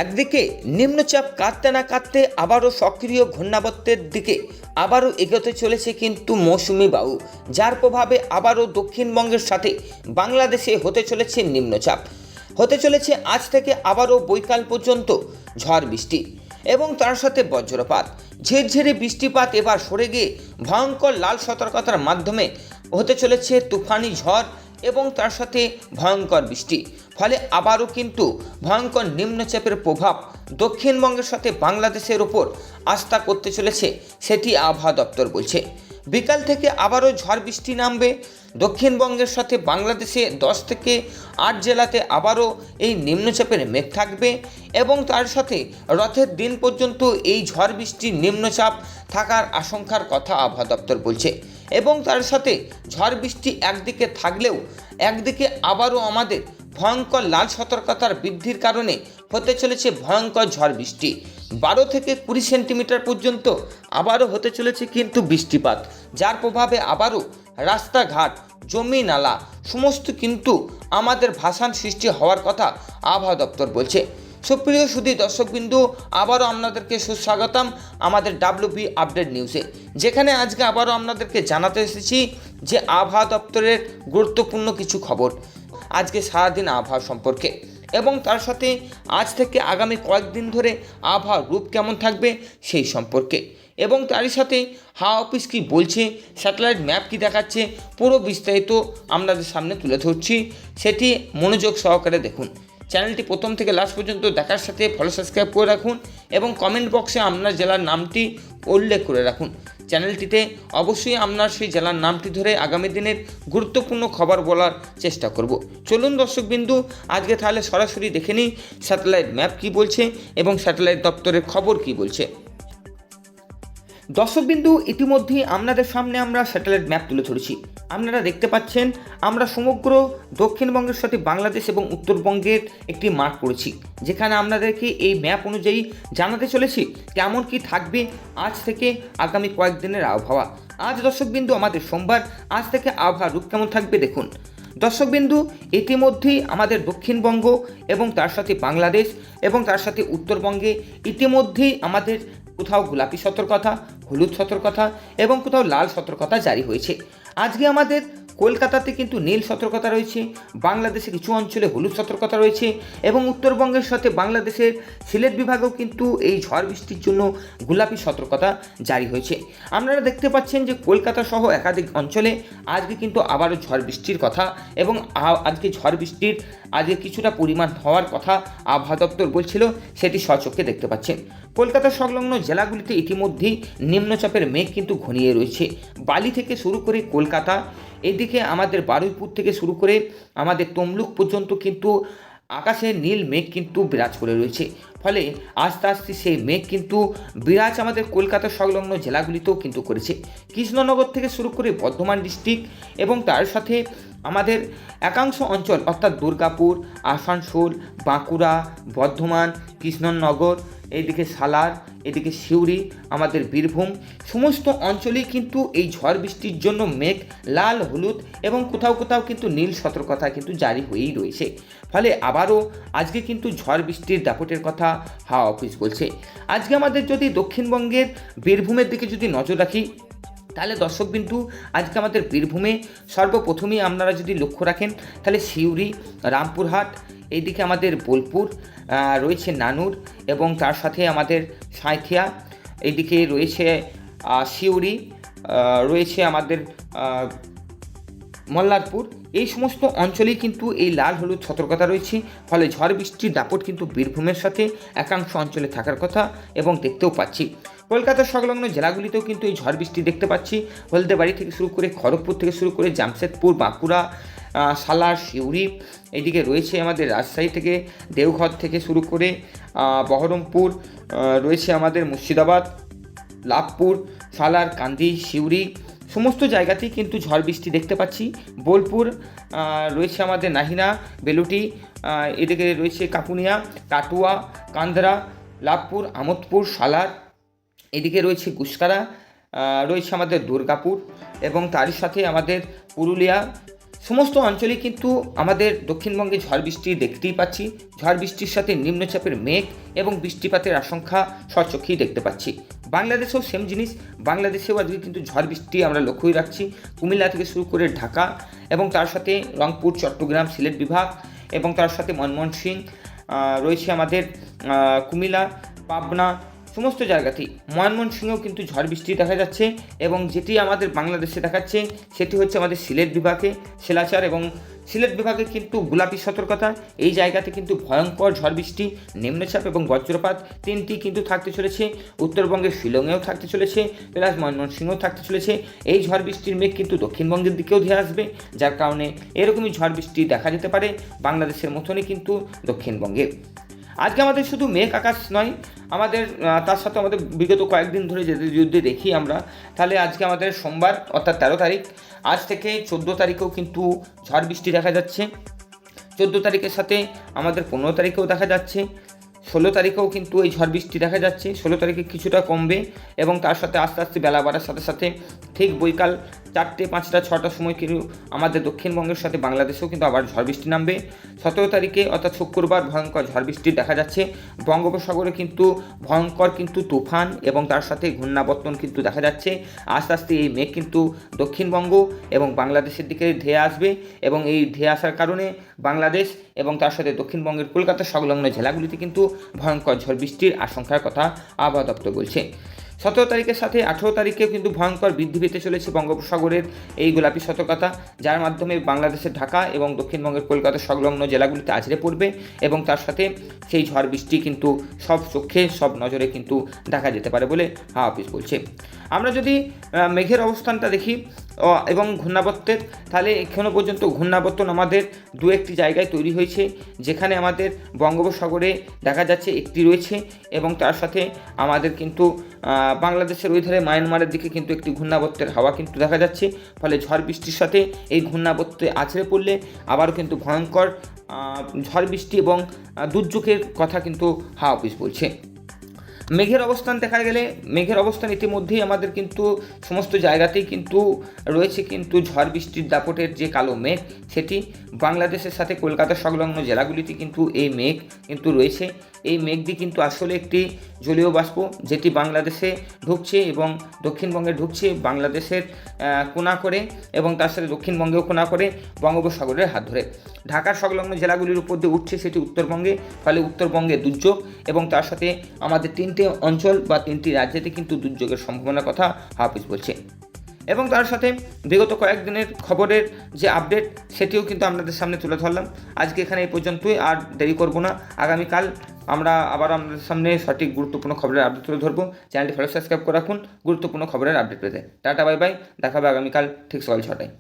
একদিকে নিম্নচাপ কাটতে না কাটতে আবারও সক্রিয় ঘূর্ণাবর্তের দিকে আবারও এগোতে চলেছে কিন্তু মৌসুমি বায়ু, যার প্রভাবে আবারও দক্ষিণবঙ্গের সাথে বাংলাদেশে হতে চলেছে নিম্নচাপ। হতে চলেছে আজ থেকে আবারও বৈকাল পর্যন্ত ঝড় বৃষ্টি এবং তার সাথে বজ্রপাত। ঝিরঝিরে বৃষ্টিপাত এবার সরে গিয়ে ভয়ঙ্কর লাল সতর্কতার মাধ্যমে হতে চলেছে তুফানি ঝড় এবং তার সাথে ভয়ঙ্কর বৃষ্টি। ফলে আবারও কিন্তু ভয়ঙ্কর নিম্নচাপের প্রভাব দক্ষিণবঙ্গের সাথে বাংলাদেশের ওপর আস্থা করতে চলেছে, সেটি আবহাওয়া দপ্তর বলছে। বিকাল থেকে আবারও ঝড় বৃষ্টি নামবে দক্ষিণবঙ্গের সাথে বাংলাদেশে 10 থেকে 8 জেলাতে আবারও এই নিম্নচাপের মেঘ থাকবে এবং তার সাথে রথের দিন পর্যন্ত এই ঝড় বৃষ্টির নিম্নচাপ থাকার আশঙ্কার কথা আবহাওয়া দপ্তর বলছে। এবং তার সাথে ঝড় বৃষ্টি একদিকে থাকলেও একদিকে আবারও আমাদের ভয়ঙ্কর লাল সতর্কতার বৃদ্ধির কারণে হতে চলেছে ভয়ঙ্কর ঝড় বৃষ্টি। 12 থেকে 20 সেন্টিমিটার পর্যন্ত আবারও হতে চলেছে কিন্তু বৃষ্টিপাত, যার প্রভাবে আবারও রাস্তাঘাট, জমি নালা সমস্ত কিন্তু আমাদের ভাসান সৃষ্টি হওয়ার কথা আবহাওয়া দপ্তর বলছে। সুপ্রিয় সুধী দর্শকবিন্দু, আবারও আপনাদেরকে সুস্বাগতম আমাদের WB আপডেট নিউজে, যেখানে আজকে আবারও আপনাদেরকে জানাতে এসেছি যে আবহাওয়া দপ্তরের গুরুত্বপূর্ণ কিছু খবর আজকে সারাদিন আবহাওয়া সম্পর্কে এবং তার সাথে আজ থেকে আগামী কয়েকদিন ধরে আবহাওয়ার রূপ কেমন থাকবে সেই সম্পর্কে এবং তারই সাথে হাওয়া অফিস কী বলছে, স্যাটেলাইট ম্যাপ কী দেখাচ্ছে, পুরো বিস্তারিত আপনাদের সামনে তুলে ধরছি। সেটি মনোযোগ সহকারে দেখুন। চ্যানেলটি প্রথম থেকে লাস্ট পর্যন্ত দেখার সাথে ফলো সাবস্ক্রাইব করে রাখুন এবং কমেন্ট বক্সে আপনার জেলার নামটি উল্লেখ করে রাখুন। চ্যানেলটিতে অবশ্যই আপনার সেই জেলার নামটি ধরে আগামী দিনের গুরুত্বপূর্ণ খবর বলার চেষ্টা করব। চলুন দর্শকবিন্দু, আজকে তাহলে সরাসরি দেখে নিই স্যাটেলাইট ম্যাপ কী বলছে এবং স্যাটেলাইট দপ্তরের খবর কী বলছে। দর্শকবিন্দু, ইতিমধ্যেই আপনাদের সামনে আমরা স্যাটেলাইট ম্যাপ তুলে ধরেছি। আপনারা দেখতে পাচ্ছেন আমরা সমগ্র দক্ষিণবঙ্গের সাথে বাংলাদেশ এবং উত্তরবঙ্গের একটি মার্ক করেছি, যেখানে আপনাদেরকে এই ম্যাপ অনুযায়ী জানাতে চলেছি কেমন কি থাকবে আজ থেকে আগামী কয়েকদিনের আবহাওয়া। আজ দর্শকবিন্দু আমাদের সোমবার, আজ থেকে আবহাওয়ার রূপ কেমন থাকবে দেখুন। দর্শকবিন্দু, ইতিমধ্যেই আমাদের দক্ষিণবঙ্গ এবং তার সাথে বাংলাদেশ এবং তার সাথে উত্তরবঙ্গে ইতিমধ্যেই আমাদের কোথাও গোলাপি সতর্কতা, হলুদ সতর্কতা এবং কোথাও লাল সতর্কতা জারি হয়েছে। আজকে আমাদের কলকাতাতে কিন্তু নীল সতর্কতা রয়েছে, বাংলাদেশের কিছু অঞ্চলে হলুদ সতর্কতা রয়েছে এবং উত্তরবঙ্গের সাথে বাংলাদেশের সিলেট বিভাগেও কিন্তু এই ঝড় বৃষ্টির জন্য গোলাপি সতর্কতা জারি হয়েছে। আপনারা দেখতে পাচ্ছেন যে কলকাতা সহ একাধিক অঞ্চলে আজকে কিন্তু আবারও ঝড় বৃষ্টির কথা এবং আজকে ঝড় বৃষ্টির আজকে কিছুটা পরিমাণ হওয়ার কথা আবহাওয়া দপ্তর বলছিল, সেটি স্বচক্ষে দেখতে পাচ্ছেন। কলকাতা সংলগ্ন জেলাগুলিতে ইতিমধ্যেই নিম্নচাপের মেঘ কিন্তু ঘনিয়ে রয়েছে। বালি থেকে শুরু করে কলকাতা, এদিকে আমাদের বারুইপুর থেকে শুরু করে আমাদের তমলুক পর্যন্ত কিন্তু আকাশে নীল মেঘ কিন্তু বিরাজ করে রয়েছে। ফলে আস্তে আস্তে সেই মেঘ কিন্তু বিরাজ আমাদের কলকাতা সংলগ্ন জেলাগুলিতেও কিন্তু করেছে। কৃষ্ণনগর থেকে শুরু করে বর্ধমান ডিস্ট্রিক্ট এবং তার সাথে আমাদের একাংশ অঞ্চল অর্থাৎ দুর্গাপুর, আসানসোল, বাঁকুড়া, বর্ধমান, কৃষ্ণনগর, এইদিকে সালার, এদিকে সিউড়ি, আমাদের বীরভূম সমস্ত অঞ্চলেই কিন্তু এই ঝড় বৃষ্টির জন্য মেঘ লাল, হলুদ এবং কোথাও কোথাও কিন্তু নীল সতর্কতা কিন্তু জারি হয়েই রয়েছে। ফলে আবারও আজকে কিন্তু ঝড় বৃষ্টির দাপটের কথা হাওয়া অফিস বলছে। আজকে আমাদের যদি দক্ষিণবঙ্গের বীরভূমের দিকে যদি নজর রাখি, তাহলে দর্শকবিন্দু আজকে আমাদের বীরভূমে সর্বপ্রথমেই আপনারা যদি লক্ষ্য রাখেন তাহলে সিউড়ি, রামপুরহাট, এইদিকে আমাদের বোলপুর রয়েছে, নানুর এবং তার সাথে আমাদের সাঁইথিয়া, এইদিকে রয়েছে সিউড়ি, রয়েছে আমাদের মল্লারপুর, এই সমস্ত অঞ্চলেই কিন্তু এই লাল হলুদ সতর্কতা রয়েছে। ফলে ঝড় বৃষ্টির দাপট কিন্তু বীরভূমের সাথে একাংশ অঞ্চলে থাকার কথা এবং দেখতেও পাচ্ছি। কলকাতা সংলগ্ন জেলাগুলিতেও কিন্তু এই ঝড় বৃষ্টি দেখতে পাচ্ছি। হলদেবাড়ি থেকে শুরু করে খড়গপুর থেকে শুরু করে জামশেদপুর, বাঁকুড়া, সালার, সিউড়ি, এইদিকে রয়েছে আমাদের রাজশাহী থেকে দেওঘর থেকে শুরু করে বহরমপুর, রয়েছে আমাদের মুর্শিদাবাদ, লাভপুর, সালার, কান্দি, সিউড়ি সমস্ত জায়গাতেই কিন্তু ঝড় বৃষ্টি দেখতে পাচ্ছি। বোলপুর রয়েছে আমাদের নাহিনা, বেলুটি, এদিকে রয়েছে কাপুনিয়া, কাটুয়া, কান্দরা, লাভপুর, আমোদপুর, সালার, এদিকে রয়েছে গুসকারা, রয়েছে আমাদের দুর্গাপুর এবং তারই সাথে আমাদের পুরুলিয়া, সমস্ত অঞ্চলে কিন্তু আমাদের দক্ষিণবঙ্গে ঝড় বৃষ্টি দেখতেই পাচ্ছি। ঝড় বৃষ্টির সাথে নিম্নচাপের মেঘ এবং বৃষ্টিপাতের আশঙ্কা স্বচক্ষেই দেখতে পাচ্ছি। বাংলাদেশেও সেম জিনিস, বাংলাদেশেও আজকে কিন্তু ঝড় বৃষ্টি আমরা লক্ষ্যই রাখছি। কুমিল্লা থেকে শুরু করে ঢাকা এবং তার সাথে রংপুর, চট্টগ্রাম, সিলেট বিভাগ এবং তার সাথে ময়মনসিংহ রয়েছে আমাদের কুমিল্লা, পাবনা, সমস্ত জায়গাতেই। ময়মনসিংহেও কিন্তু ঝড় বৃষ্টি দেখা যাচ্ছে এবং যেটি আমাদের বাংলাদেশে দেখাচ্ছে সেটি হচ্ছে আমাদের সিলেট বিভাগে শিলাচার এবং সিলেট বিভাগে কিন্তু গোলাপি সতর্কতা। এই জায়গাতে কিন্তু ভয়ঙ্কর ঝড় বৃষ্টি, নিম্নচাপ এবং বজ্রপাত তিনটি কিন্তু থাকতে চলেছে। উত্তরবঙ্গের শিলংয়েও থাকতে চলেছে, প্লাস ময়মনসিংহেও থাকতে চলেছে। এই ঝড় বৃষ্টির মেঘ কিন্তু দক্ষিণবঙ্গের দিকেও ধেয়ে আসবে, যার কারণে এরকমই ঝড় বৃষ্টি দেখা যেতে পারে বাংলাদেশের মতনই কিন্তু দক্ষিণবঙ্গে। আজকে আমাদের শুধু মেঘ আকাশ নয়, আমাদের তার সাথে আমাদের বিগত কয়েকদিন ধরে যদি দেখি আমরা, তাহলে আজকে আমাদের সোমবার অর্থাৎ 13 তারিখ, আজ থেকে 14 তারিখেও কিন্তু ঝড় বৃষ্টি দেখা যাচ্ছে। 14 তারিখের সাথে আমাদের 15 তারিখেও দেখা যাচ্ছে। 16 তারিখেও কিন্তু এই ঝড় বৃষ্টি দেখা যাচ্ছে। 16 তারিখে কিছুটা কমবে এবং তার সাথে আস্তে আস্তে বেলা বাড়ার সাথে সাথে ঠিক বৈকাল 4টে, 5টা, 6টার সময় কিন্তু আমাদের দক্ষিণবঙ্গের সাথে বাংলাদেশেও কিন্তু আবার ঝড় বৃষ্টি নামবে। 17 তারিখে অর্থাৎ শুক্রবার ভয়ঙ্কর ঝড় বৃষ্টি দেখা যাচ্ছে। বঙ্গোপসাগরে কিন্তু ভয়ঙ্কর কিন্তু তুফান এবং তার সাথে ঘূর্ণাবর্তন কিন্তু দেখা যাচ্ছে। আস্তে আস্তে এই মেঘ কিন্তু দক্ষিণবঙ্গ এবং বাংলাদেশের দিকে ধেয়ে আসবে এবং এই ধেয়ে আসার কারণে বাংলাদেশ এবং তার সাথে দক্ষিণবঙ্গের কলকাতা সংলগ্ন জেলাগুলিতে কিন্তু ভয়ঙ্কর ঝড় বৃষ্টির আশঙ্কার কথা আবহাওয়া দপ্তর বলছে। 17 তারিখের সাথে 18 তারিখেও কিন্তু ভয়ঙ্কর বৃদ্ধি পেতে চলেছে বঙ্গোপসাগরের এই গোলাপি সতর্কতা, যার মাধ্যমে বাংলাদেশের ঢাকা এবং দক্ষিণবঙ্গের কলকাতা সংলগ্ন জেলাগুলিতে আছড়ে পড়বে এবং তার সাথে সেই ঝড় বৃষ্টি কিন্তু সব চোখে সব নজরে কিন্তু দেখা যেতে পারে বলে হাওয়া অফিস বলছে। আমরা যদি মেঘের অবস্থানটা দেখি এবং ঘূর্ণাবর্তের, তাহলে এখনও পর্যন্ত ঘূর্ণাবর্তন আমাদের দু একটি জায়গায় তৈরি হয়েছে, যেখানে আমাদের বঙ্গোপসাগরে দেখা যাচ্ছে একটি রয়েছে এবং তার সাথে আমাদের কিন্তু বাংলাদেশের ওই ধারে মায়ানমারের দিকে কিন্তু একটি ঘূর্ণাবর্তের হাওয়া কিন্তু দেখা যাচ্ছে। ফলে ঝড় বৃষ্টির সাথে এই ঘূর্ণাবর্তে আছড়ে পড়লে আবারও কিন্তু ভয়ঙ্কর ঝড় বৃষ্টি এবং দুর্যোগের কথা কিন্তু হাওয়া অফিস বলছে। মেঘের অবস্থান দেখা গেলে, মেঘের অবস্থান ইতিমধ্যেই আমাদের কিন্তু সমস্ত জায়গাতেই কিন্তু রয়েছে কিন্তু ঝড় বৃষ্টির দাপটের যে কালো মেঘ, সেটি বাংলাদেশের সাথে কলকাতা সংলগ্ন জেলাগুলিতে কিন্তু এই মেঘ কিন্তু রয়েছে। এই মেঘটি কিন্তু আসলে একটি জলীয় বাষ্প, যেটি বাংলাদেশে ঢুকছে এবং দক্ষিণবঙ্গে ঢুকছে বাংলাদেশের কোনা করে এবং তার সাথে দক্ষিণবঙ্গেও কোনা করে বঙ্গোপসাগরের হাত ধরে ঢাকার সংলগ্ন জেলাগুলির উপর দিয়ে উঠছে, সেটি উত্তরবঙ্গে। ফলে উত্তরবঙ্গে দুর্যোগ এবং তার সাথে আমাদের 3টে অঞ্চল বা 3টি রাজ্যেতে কিন্তু দুর্যোগের সম্ভাবনার কথা হাফিজ বলছে। এবং তার সাথে বিগত কয়েকদিনের খবরের যে আপডেট, সেটিও কিন্তু আপনাদের সামনে তুলে ধরলাম। আজকে এখানে এই পর্যন্তই, আর দেরি করব না। আগামীকাল আমরা আবার আপনাদের সামনে সঠিক গুরুত্বপূর্ণ খবরের আপডেট তুলে ধরবো। চ্যানেলটি ফলো সাবস্ক্রাইব করে রাখুন গুরুত্বপূর্ণ খবরের আপডেট পেতে। টাটা, বাই বাই, দেখা হবে আগামীকাল ঠিক সকাল 6টায়।